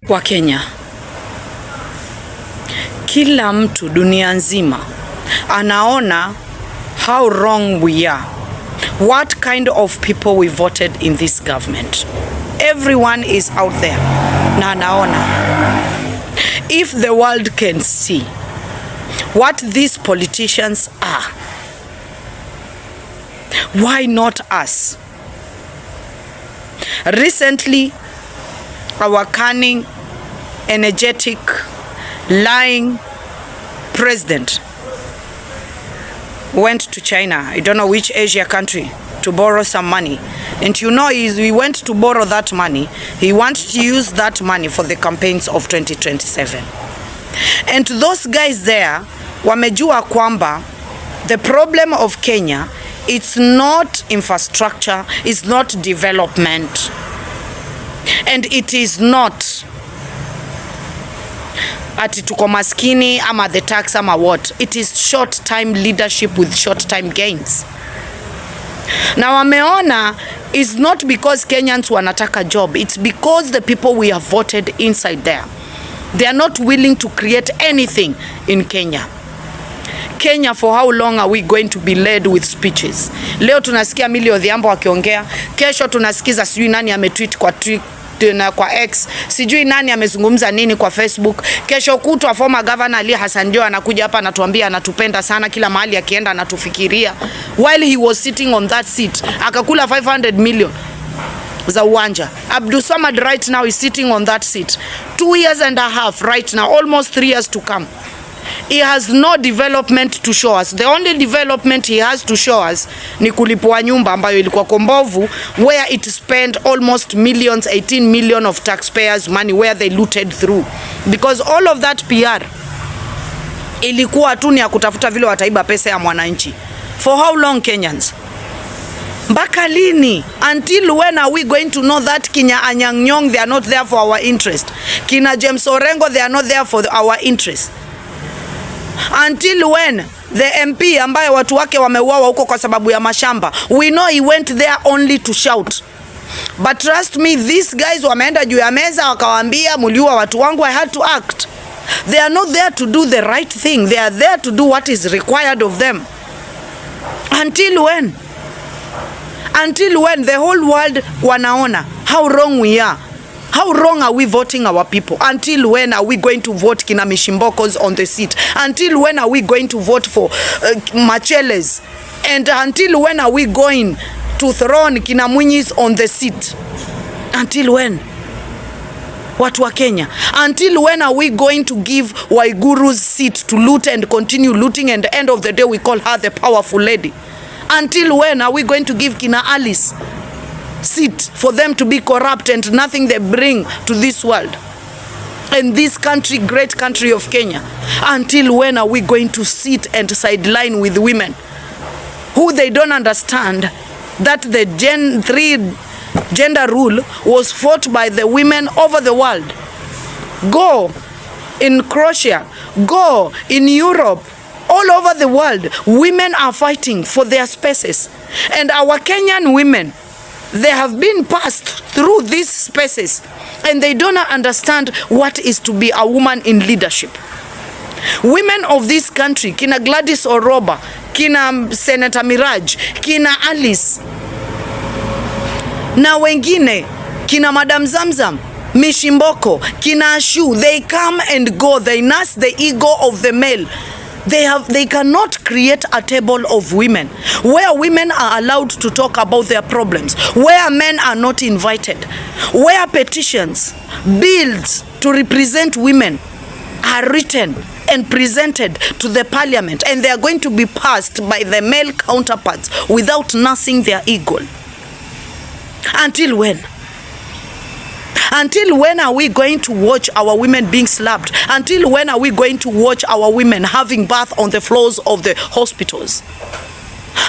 Wakenya, kila mtu dunia nzima anaona how wrong we are, what kind of people we voted in this government. Everyone is out there na anaona. If the world can see what these politicians are, why not us? Recently, our cunning, energetic, lying president went to China, I don't know which Asia country, to borrow some money. And you know, he went to borrow that money. He wants to use that money for the campaigns of 2027. And those guys there, wamejua kwamba the problem of Kenya, it's not infrastructure, it's not development, and it is not ati tuko maskini ama the tax ama what. It is short time leadership with short time gains. Na wameona is not because Kenyans wanataka job, it's because the people we have voted inside there, they are not willing to create anything in Kenya. Kenya, for how long are we going to be led with speeches? Leo tunasikia Millie Odhiambo akiongea, kesho tunasikiza sijui nani ametweet kwa X, sijui nani amezungumza nini kwa Facebook. Kesho kutwa former governor Ali Hassan Joho anakuja hapa anatuambia anatupenda sana, kila mahali akienda anatufikiria. While he was sitting on that seat, akakula 500 million za uwanja. Abdul Samad right now is sitting on that seat. 2 years and a half right now, almost 3 years to come. He has no development to show us. The only development he has to show us ni kulipua nyumba ambayo ilikuwa kombovu, where it spent almost millions, 18 million of taxpayers money, where they looted through. Because all of that PR ilikuwa tu ni ya kutafuta vile wataiba pesa ya mwananchi. For how long, Kenyans? Mpaka lini? Until when are we going to know that Kina Anyang' Nyong'o, they are not there for our interest? Kina James Orengo, they are not there for our interest? Until when the MP ambaye watu wake wameuawa huko kwa sababu ya mashamba, we know he went there only to shout. But trust me, these guys wameenda juu ya meza wakawaambia muliua watu wangu, I had to act. They are not there to do the right thing, they are there to do what is required of them. Until when? Until when the whole world wanaona how wrong we are? How wrong are we voting our people? Until when are we going to vote Kina Mishimbokos on the seat? Until when are we going to vote for Macheles? And until when are we going to throw Kina Munyis on the seat? Until when? Watu wa Kenya. Until when are we going to give Waiguru's seat to loot and continue looting, and at the end of the day we call her the powerful lady? Until when are we going to give Kina Alice seat for them to be corrupt and nothing they bring to this world and this country, great country of Kenya? Until when are we going to sit and sideline with women who they don't understand that the Gen 3 gender rule was fought by the women over the world? Go in Croatia, go in Europe, all over the world, women are fighting for their spaces. And our Kenyan women, they have been passed through these spaces and they don't understand what is to be a woman in leadership. Women of this country, Kina Gladys Oroba, Kina Senator Miraj, Kina Alice, na wengine, Kina Madam Zamzam, Mishimboko, Kina Ashu, they come and go, they nurse the ego of the male. They cannot create a table of women where women are allowed to talk about their problems, where men are not invited, where petitions, bills to represent women are written and presented to the parliament, and they are going to be passed by the male counterparts without nursing their ego. Until when? Until when are we going to watch our women being slapped? Until when are we going to watch our women having bath on the floors of the hospitals?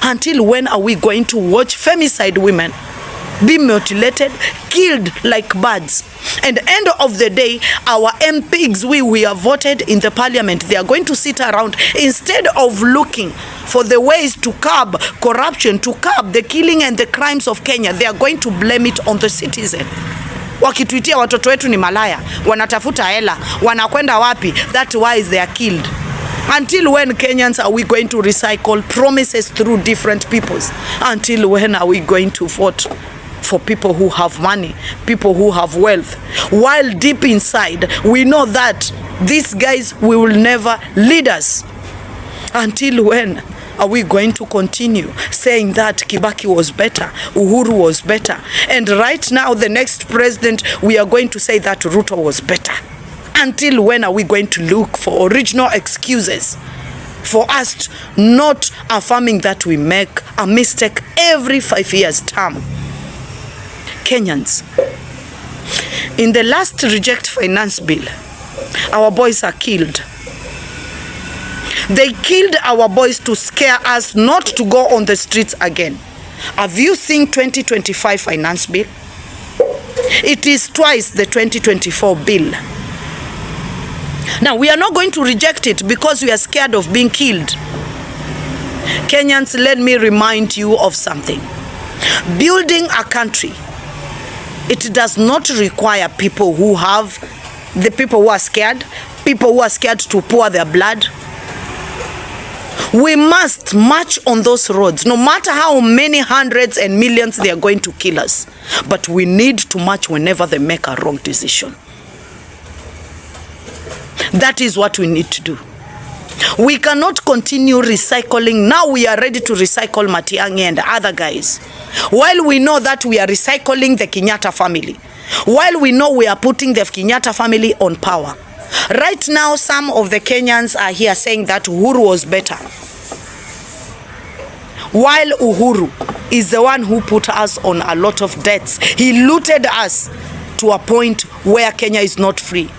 Until when are we going to watch femicide women be mutilated, killed like birds? And end of the day, our MPs, we are voted in the parliament, they are going to sit around instead of looking for the ways to curb corruption, to curb the killing and the crimes of Kenya. They are going to blame it on the citizen. wakituitia watoto wetu ni malaya, wanatafuta hela, wanakwenda wapi? That's why they are killed. Until when, Kenyans, are we going to recycle promises through different peoples? Until when are we going to vote for people who have money, people who have wealth, while deep inside we know that these guys will never lead us? Until when are we going to continue saying that Kibaki was better, Uhuru was better, and right now the next president we are going to say that Ruto was better? Until when are we going to look for original excuses for us not affirming that we make a mistake every 5 years term? Kenyans, in the last reject finance bill, our boys are killed. They killed our boys to scare us not to go on the streets again. Have you seen 2025 finance bill? It is twice the 2024 bill. Now, we are not going to reject it because we are scared of being killed. Kenyans, let me remind you of something. Building a country, it does not require people who have, the people who are scared to pour their blood. We must march on those roads, no matter how many hundreds and millions they are going to kill us. But we need to march whenever they make a wrong decision. That is what we need to do. We cannot continue recycling. Now we are ready to recycle Matiang'i and other guys. While we know that we are recycling the Kenyatta family. While we know we are putting the Kenyatta family on power. Right now, some of the Kenyans are here saying that Uhuru was better. While Uhuru is the one who put us on a lot of debts. He looted us to a point where Kenya is not free.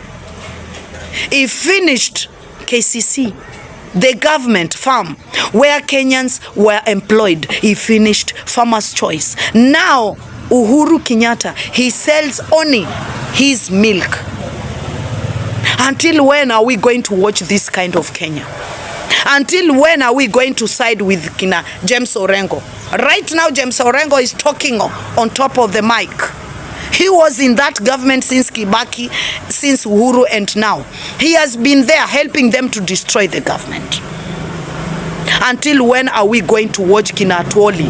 He finished KCC, the government farm, where Kenyans were employed. He finished Farmer's Choice. Now, Uhuru Kenyatta, he sells only his milk. Until when are we going to watch this kind of Kenya? Until when are we going to side with Kina James Orengo? Right now, James Orengo is talking on top of the mic. He was in that government since Kibaki, since Uhuru, and now he has been there helping them to destroy the government. Until when are we going to watch Kina Atwoli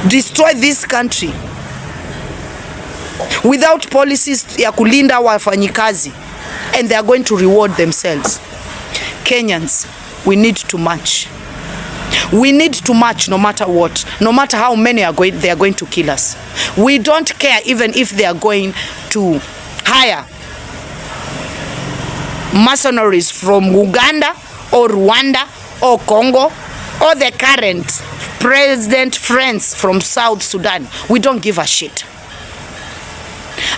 destroy this country without policies ya kulinda wafanyikazi, and they are going to reward themselves? Kenyans, we need to march. We need to march no matter what, no matter how many they are going to kill us. We don't care even if they are going to hire mercenaries from Uganda or Rwanda or Congo or the current president friends from South Sudan. We don't give a shit.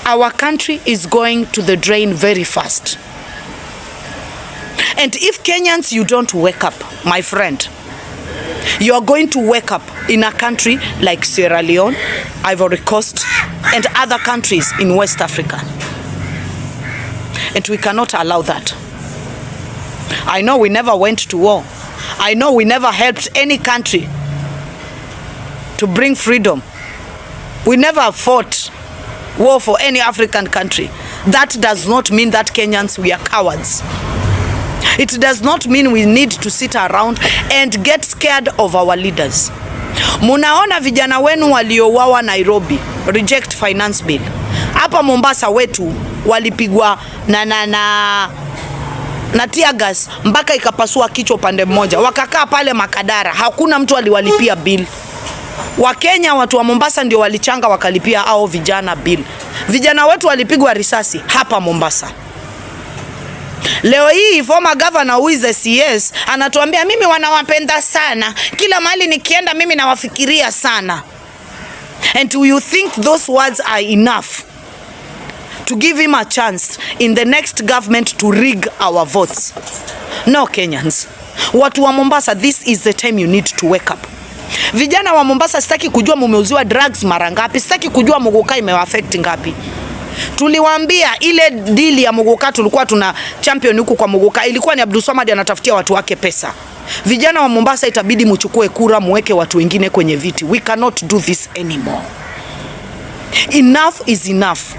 Our country is going to the drain very fast. And if Kenyans, you don't wake up, my friend, you are going to wake up in a country like Sierra Leone, Ivory Coast, and other countries in West Africa. And we cannot allow that. I know we never went to war. I know we never helped any country to bring freedom. We never fought war for any African country. That does not mean that Kenyans, we are cowards. It does not mean we need to sit around and get scared of our leaders. Munaona vijana wenu waliouawa Nairobi, reject finance bill. Hapa Mombasa wetu walipigwa na tear gas mpaka ikapasua kichwa pande mmoja. Wakakaa pale Makadara, hakuna mtu aliwalipia bill. Wakenya, watu wa Mombasa ndio walichanga wakalipia hao vijana bill. Vijana wetu walipigwa risasi hapa Mombasa. Leo hii former governor who is a CS anatuambia mimi wanawapenda sana. Kila mahali nikienda mimi nawafikiria sana. And do you think those words are enough to give him a chance in the next government to rig our votes? No, Kenyans. Watu wa Mombasa, this is the time you need to wake up. Vijana wa Mombasa, sitaki kujua mumeuziwa drugs mara ngapi, sitaki kujua Muguka imewaffect ngapi. Tuliwaambia ile deal ya Muguka, tulikuwa tuna champion huku kwa Muguka, ilikuwa ni Abdulswamad anatafutia watu wake pesa. Vijana wa Mombasa, itabidi mchukue kura muweke watu wengine kwenye viti. We cannot do this anymore. Enough is enough.